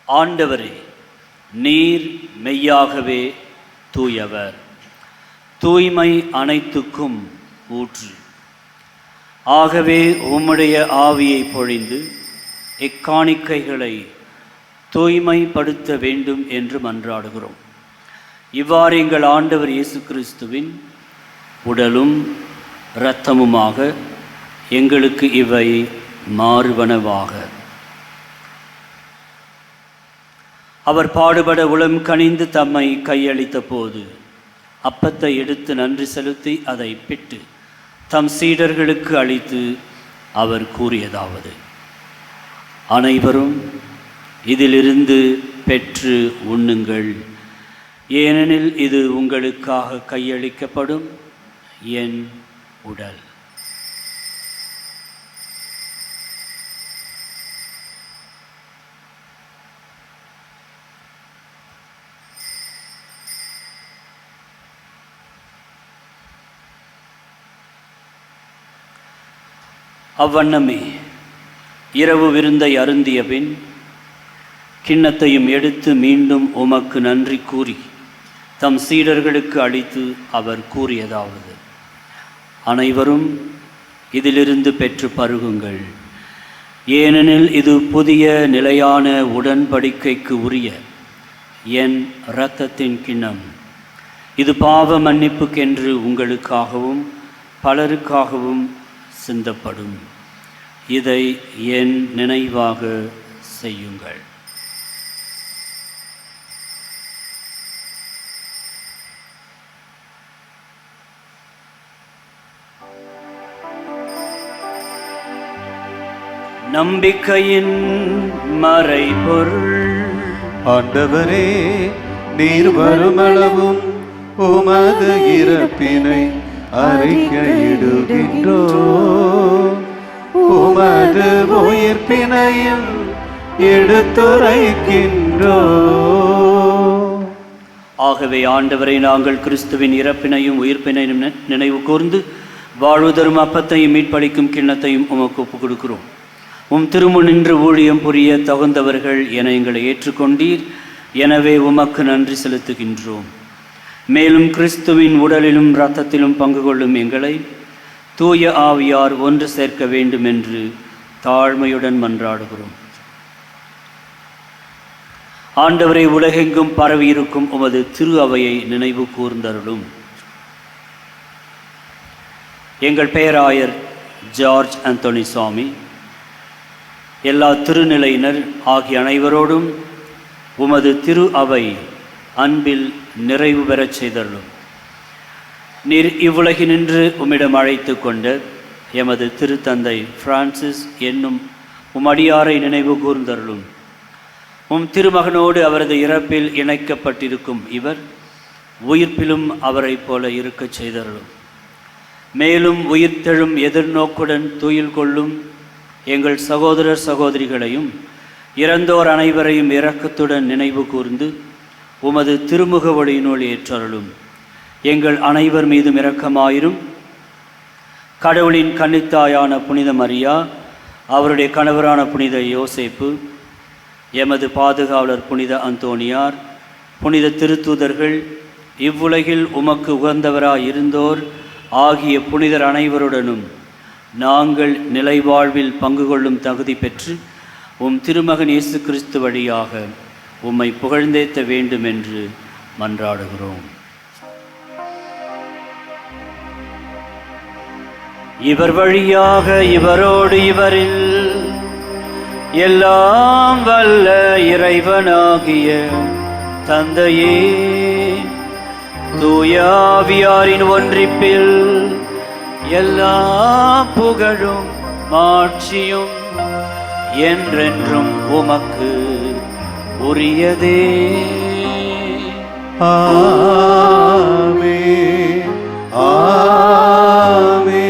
ஆண்டவரே, நீர் மெய்யாகவே தூயவர், தூய்மை அனைத்துக்கும் ஊற்று. ஆகவே உம்முடைய ஆவியை பொழிந்து இக்காணிக்கைகளை தூய்மைப்படுத்த வேண்டும் என்று மன்றாடுகிறோம். இவ்வாறு எங்கள் ஆண்டவர் இயேசு கிறிஸ்துவின் உடலும் இரத்தமுமாக எங்களுக்கு இவை மாறுவனவாக. அவர் பாடுபட உளம் கனிந்து தம்மை கையளித்த போது அப்பத்தை எடுத்து நன்றி செலுத்தி அதை பிட்டு தம் சீடர்களுக்கு அளித்து அவர் கூறியதாவது: அனைவரும் இதிலிருந்து பெற்று உண்ணுங்கள், ஏனெனில் இது உங்களுக்காக கையளிக்கப்படும் என் உடல். அவ்வண்ணமே இரவு விருந்தை அருந்திய பின் கிண்ணத்தையும் எடுத்து மீண்டும் உமக்கு நன்றி கூறி தம் சீடர்களுக்கு அளித்து அவர் கூறியதாவது: அனைவரும் இதிலிருந்து பெற்று பருகுங்கள், ஏனெனில் இது புதிய நிலையான உடன்படிக்கைக்கு உரிய என் இரத்தத்தின் கிண்ணம். இது பாவ மன்னிப்புக்கென்று உங்களுக்காகவும் பலருக்காகவும் சிந்தப்படும். இதை என் நினைவாக செய்யுங்கள். நம்பிக்கையின் மறைபொருள். ஆண்டவரே, நீர் வருமளவும் உமது இறப்பினை அறிக்கையிடுகின்றோ, உமது உயிர்ப்பினையும் எடுத்துரைக்கின்றோ. ஆகவே ஆண்டவரை, நாங்கள் கிறிஸ்துவின் இறப்பினையும் உயிர்ப்பினையும் நினைவு கூர்ந்து வாழ்வு தரும் அப்பத்தையும் மீட்பளிக்கும் கிண்ணத்தையும் உமக்கு ஒப்புக் கொடுக்கிறோம். உம் திருமுன் நின்று ஊழியம் புரிய தகுந்தவர்கள் என எங்களை ஏற்றுக்கொண்டீர். எனவே உமக்கு நன்றி செலுத்துகின்றோம். மேலும் கிறிஸ்துவின் உடலிலும் இரத்தத்திலும் பங்கு கொள்ளும் எங்களை தூய ஆவியார் ஒன்று சேர்க்க வேண்டும் என்று தாழ்மையுடன் மன்றாடுகிறோம். ஆண்டவரை, உலகெங்கும் பரவியிருக்கும் உமது திரு அவையை நினைவு கூர்ந்தருளும். எங்கள் பேராயர் ஜார்ஜ் அந்தோனி சாமி, எல்லா திருநிலையினர் ஆகிய அனைவரோடும் உமது திரு அவை அன்பில் நிறைவு பெறச் செய்தருளும். நீர் இவ்வுலகினின்று உம்மிடம் அழைத்து கொண்ட எமது திருத்தந்தை பிரான்சிஸ் என்னும் உமடியாரை நினைவு கூர்ந்தருளும். உம் திருமகனோடு அவரது இறப்பில் இணைக்கப்பட்டிருக்கும் இவர் உயிர்ப்பிலும் அவரை போல இருக்கச் செய்தருளும். மேலும் உயிர்த்தெழும் எதிர்நோக்குடன் துயில் கொள்ளும் எங்கள் சகோதரர் சகோதரிகளையும் இறந்தோர் அனைவரையும் இரக்கத்துடன் நினைவு கூர்ந்து உமது திருமுக ஒளியினுள் ஏற்றருளும். எங்கள் அனைவர் மீதும் இரக்கமாயிரும். கடவுளின் கன்னித்தாயான புனித மரியா, அவருடைய கணவரான புனித யோசேப்பு, எமது பாதுகாவலர் புனித அந்தோனியார், புனித திருத்தூதர்கள், இவ்வுலகில் உமக்கு உகந்தவராய் இருந்தோர் ஆகிய புனிதர் அனைவருடனும் நாங்கள் நிலைவாழ்வில் பங்கு கொள்ளும் தகுதி பெற்று உம் திருமகன் இயேசு கிறிஸ்து வழியாக உம்மை புகழ்ந்தேத்த வேண்டும் என்று மன்றாடுகிறோம். இவர் வழியாக இவரோடு இவரில் எல்லாம் வல்ல இறைவனாகிய தந்தையே, தூய ஆவியாரின் ஒன்றிப்பில் எல்லா புகழும் மாட்சியும் என்றென்றும் உமக்கு உரியதே. ஆமென், ஆமென்,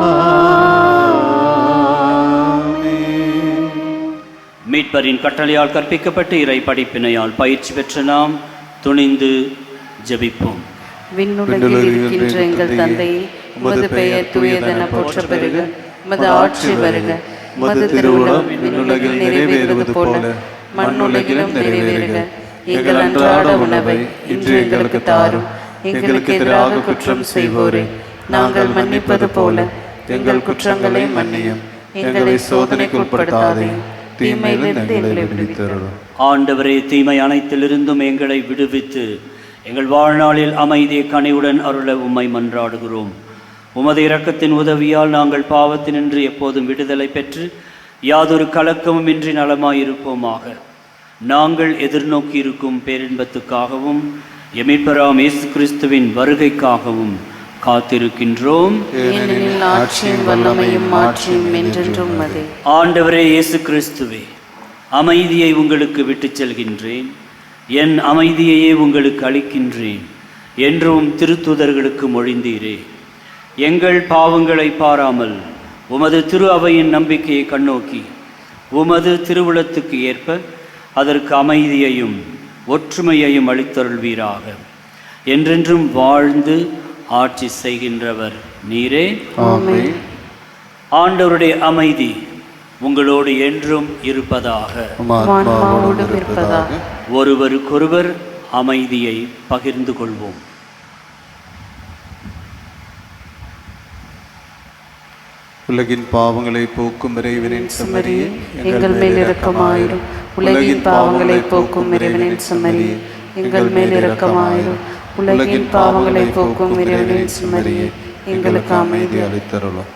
ஆமென். மீட்பரின் கட்டளையால் கற்பிக்கப்பட்டு இறை படிப்பினையால் பயிற்சி பெற்ற நாம் துணிந்து ஜெபிப்போம். விண்ணுலகில் இருக்கின்ற எங்கள் தந்தையே, உமது பெயர் தூயதென போற்ற பெறுக. உமது ஆட்சி வருக. உமது திருவுளம் விண்ணுலகில் நிறைவேறுவது போல மண்ணுலகிலும் நிறைவேறுக. எங்கள் அன்றாட உணவை இன்று எங்களுக்கு தாரும். எங்களுக்கு எதிராக குற்றம் செய்வோரை நாங்கள் மன்னிப்பது போல எங்கள் குற்றங்களை மன்னியும், எங்களை சோதனைக்குட்படுத்தாதேயும், தீமையிலிருந்து எங்களை விடுவித்தருளும். ஆண்டவரே, தீமை அனைத்திலிருந்தும் எங்களை விடுவித்து எங்கள் வாழ்நாளில் அமைதியை கனிவுடன் அருள உம்மை மன்றாடுகிறோம். உமது இரக்கத்தின் உதவியால் நாங்கள் பாவத்தினின்று எப்போதும் விடுதலை பெற்று யாதொரு கலக்கமும் இன்றி நலமாயிருப்போமாக. நாங்கள் எதிர்நோக்கி இருக்கும் பேரின்பத்துக்காகவும் எமிப்பராம் இயேசு கிறிஸ்துவின் வருகைக்காகவும் காத்திருக்கின்றோம். ஏனெனில் ஆட்சியும் வல்லமையும் மாட்சியும் என்றென்றும் உமதே. ஆண்டவரே இயேசு கிறிஸ்துவே, அமைதியை உங்களுக்கு விட்டுச் செல்கின்றேன், என் அமைதியையே உங்களுக்கு அளிக்கின்றேன் என்றும் திருத்தூதர்களுக்கு மொழிந்தீரே. எங்கள் பாவங்களை பாராமல் உமது திரு அவையின் நம்பிக்கையை கண்ணோக்கி உமது திருவுளத்துக்கு ஏற்ப அதற்கு அமைதியையும் ஒற்றுமையையும் அளித்தருள்வீராக. என்றென்றும் வாழ்ந்து ஆட்சி செய்கின்றவர் நீரே. ஆமென். ஆண்டவருடைய அமைதி உங்களோடு என்றும் இருப்பதாக. ஆன்மாவோடும் இருப்பதாக. ஒருவருக்கொருவர் அமைதியை பகிர்ந்து கொள்வோம். உலகின் பாவங்களை போக்கும் இறைவனின் செம்மறியே, எங்கள் மேல் இரக்கமாயிரும். உலகின் பாவங்களை போக்கும் இறைவனின் செம்மறியே, எங்கள் மேல் இரக்கமாயிரும். உலகின் பாவங்களை போக்கும் இறைவனின் செம்மறியே, எங்களுக்கு அமைதி அளித்தருளும்.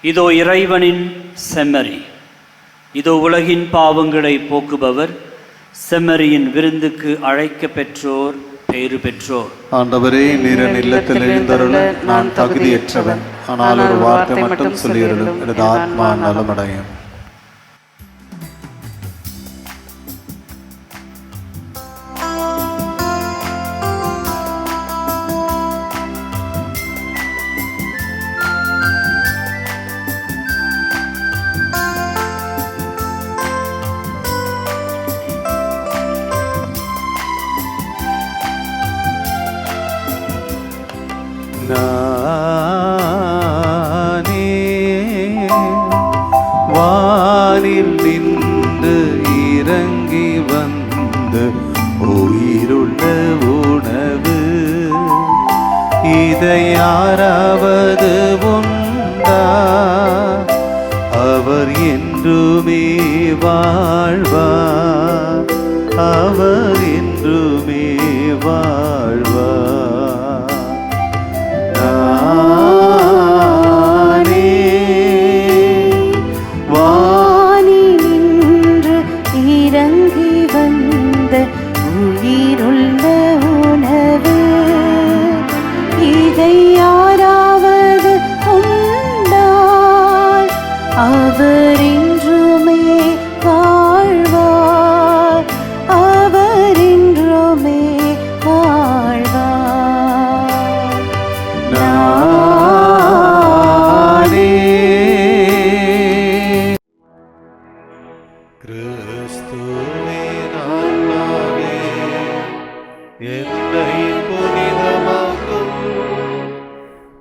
இதோ இறைவனின் செம்மறி, இதோ உலகின் பாவங்களை போக்குபவர். செம்மறியின் விருந்துக்கு அழைக்க பெற்றோர் பேறு பெற்றோர். ஆண்டவரே, நீர் என் இல்லத்தில் எழுந்தருள நான் தகுதியற்றவன், ஆனால் ஒரு வார்த்தை மட்டும் சொல்லியருளும், எனது ஆத்மா நலமடையும். நானே வானில் நின்று இறங்கி வந்து உயிருள்ள உணவு, இதை யாராவது உண்டா? அவர் என்றுமே வாழ்வார், அவர் என்றுமே வாழ்வார். வானினின்று இறங்கி வந்த உயிருள்ள உணவு, இதை யாராவது உண்டால் அவர் என்றுமே வாழ்வார், அவர் என்றுமே வாழ்வார். கிறிஸ்துவே நானாவே, என்னை புனிதமாக்கும்.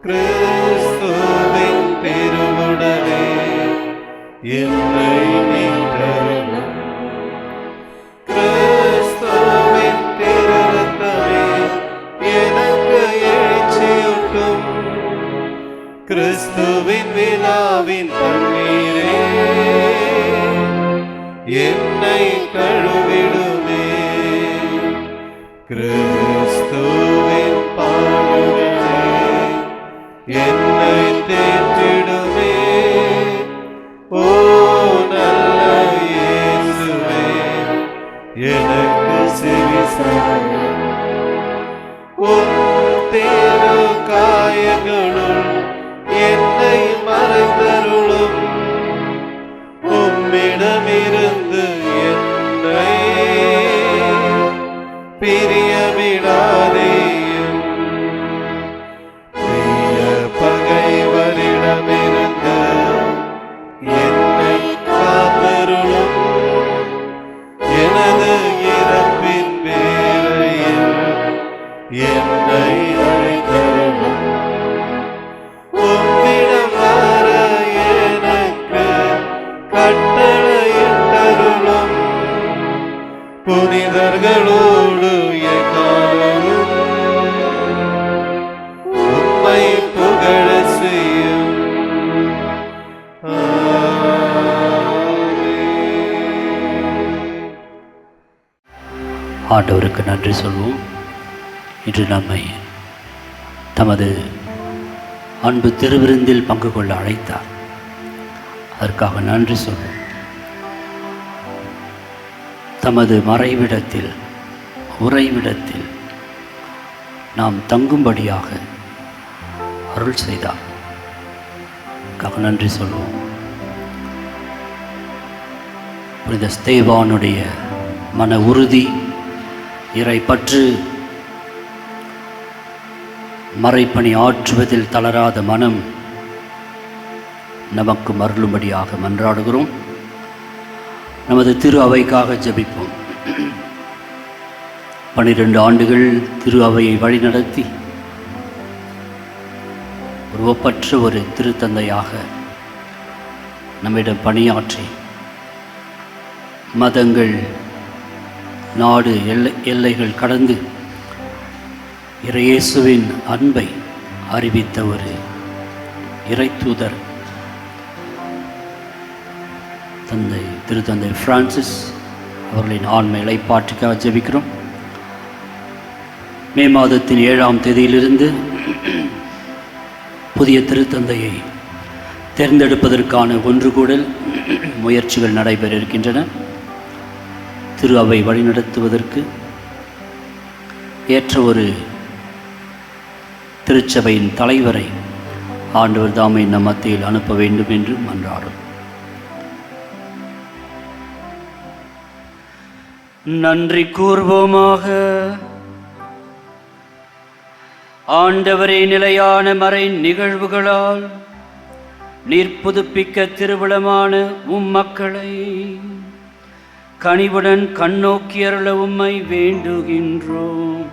கிறிஸ்துவின் திருவுடலே என்னை மீட்டருளும். கிறிஸ்துவின் திருரத்தமே எனக்கு எழுச்சியூட்டும். கிறிஸ்துவின் விழாவின் தண்ணீரே என்னை கழுவிடுமே. கிறிஸ்துவின் பாடுகளே என்னை தேற்றிடுமே. ஓ நல்ல இயேசுவே, எனக்கு செவிசாயும். உம் திரு காயங்களுள் என்னை மறைந்தருளும். உம்மிடமிருந்து என்னை பிரியவே ஆண்டவருக்கு நன்றி சொல்வோம். இன்று நம்மை தமது அன்பு திருவிருந்தில் பங்கு கொள்ள அழைத்தார். அதற்காக நன்றி சொல்வோம். தமது மறைவிடத்தில், உறைவிடத்தில் நாம் தங்கும்படியாக அருள் செய்தார். அதற்காக நன்றி சொல்வோம். புனித ஸ்தேவானுடைய மன உறுதி, இறை பற்று, மறைப்பணி ஆற்றுவதில் தளராத மனம் நமக்கு மருளும்படியாக மன்றாடுகிறோம். நமது திரு அவைக்காக ஜெபிப்போம். 12 ஆண்டுகள் திரு அவையை வழிநடத்தி ஒரு ஒப்பற்ற ஒரு திருத்தந்தையாக நம்மிடம் பணியாற்றி மதங்கள், நாடு, எல்லைகள் கடந்து இயேசுவின் அன்பை அறிவித்த ஒரு இறைத்தூதர் திருத்தந்தை பிரான்சிஸ் அவர்களின் ஆன்ம இளைப்பாற்றிக்காக ஜெபிக்கிறோம். மே மாதத்தின் 7ஆம் தேதியிலிருந்து புதிய திருத்தந்தையை தேர்ந்தெடுப்பதற்கான ஒன்றுகூடல் முயற்சிகள் நடைபெற இருக்கின்றன. திரு அவை வழிநடத்துவதற்கு ஏற்ற ஒரு திருச்சபையின் தலைவரை ஆண்டவர் தாமே நம் மத்தியில் அனுப்ப வேண்டும் என்று மன்றாடும். நன்றி கூர்வோமாக. ஆண்டவரே, நிலையான மறை நிகழ்வுகளால் நீர் புதுப்பிக்க திருவிழமான மக்களை கனிவுடன் கண்ணோக்கி அருள உம்மை வேண்டுகின்றோம்.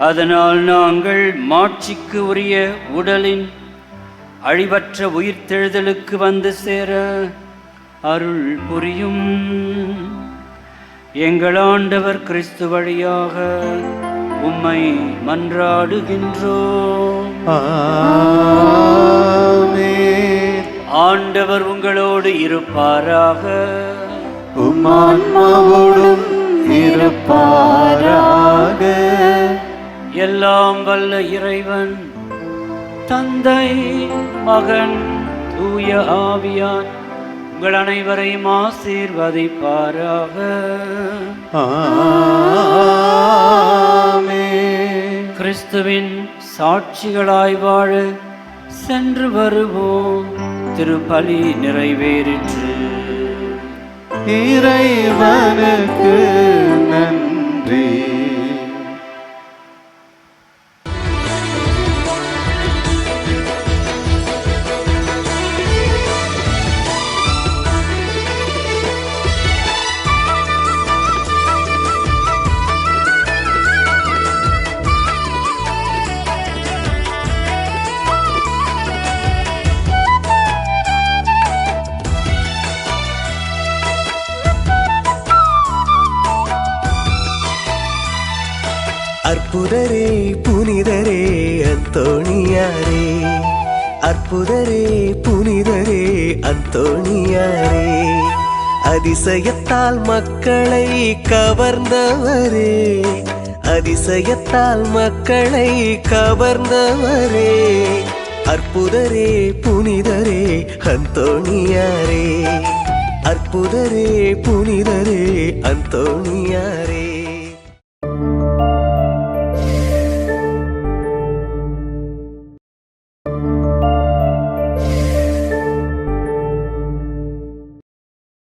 அதனால் நாங்கள் மாட்சிக்கு உரிய உடலின் அழிவற்ற உயிர்த்தெழுதலுக்கு வந்து சேர அருள் புரியும். எங்கள் ஆண்டவர் கிறிஸ்து வழியாக உம்மை மன்றாடுகின்றோம். ஆண்டவர் உங்களோடு இருப்பாராக. உம்மான்மாவோடும் இருப்பாராக. எல்லாம் வல்ல இறைவன் தந்தை, மகன், தூய ஆவியார் உங்கள் அனைவரையும் ஆசீர்வதிப்பாராக. கிறிஸ்துவின் சாட்சிகளாய் வாழ சென்று வருவோம். திருப்பலி நிறைவேறிற்று. இறைவனுக்கு நன்றி. அற்புதரே, புனிதரே, அந்தோணியாரே. அற்புதரே, புனிதரே, அந்தோணியாரே. அதிசயத்தால் மக்களை கவர்ந்தவரே, அதிசயத்தால் மக்களை கவர்ந்தவரே. அற்புதரே, புனிதரே, அந்தோணியாரே. அற்புதரே, புனிதரே, அந்தோணியாரே.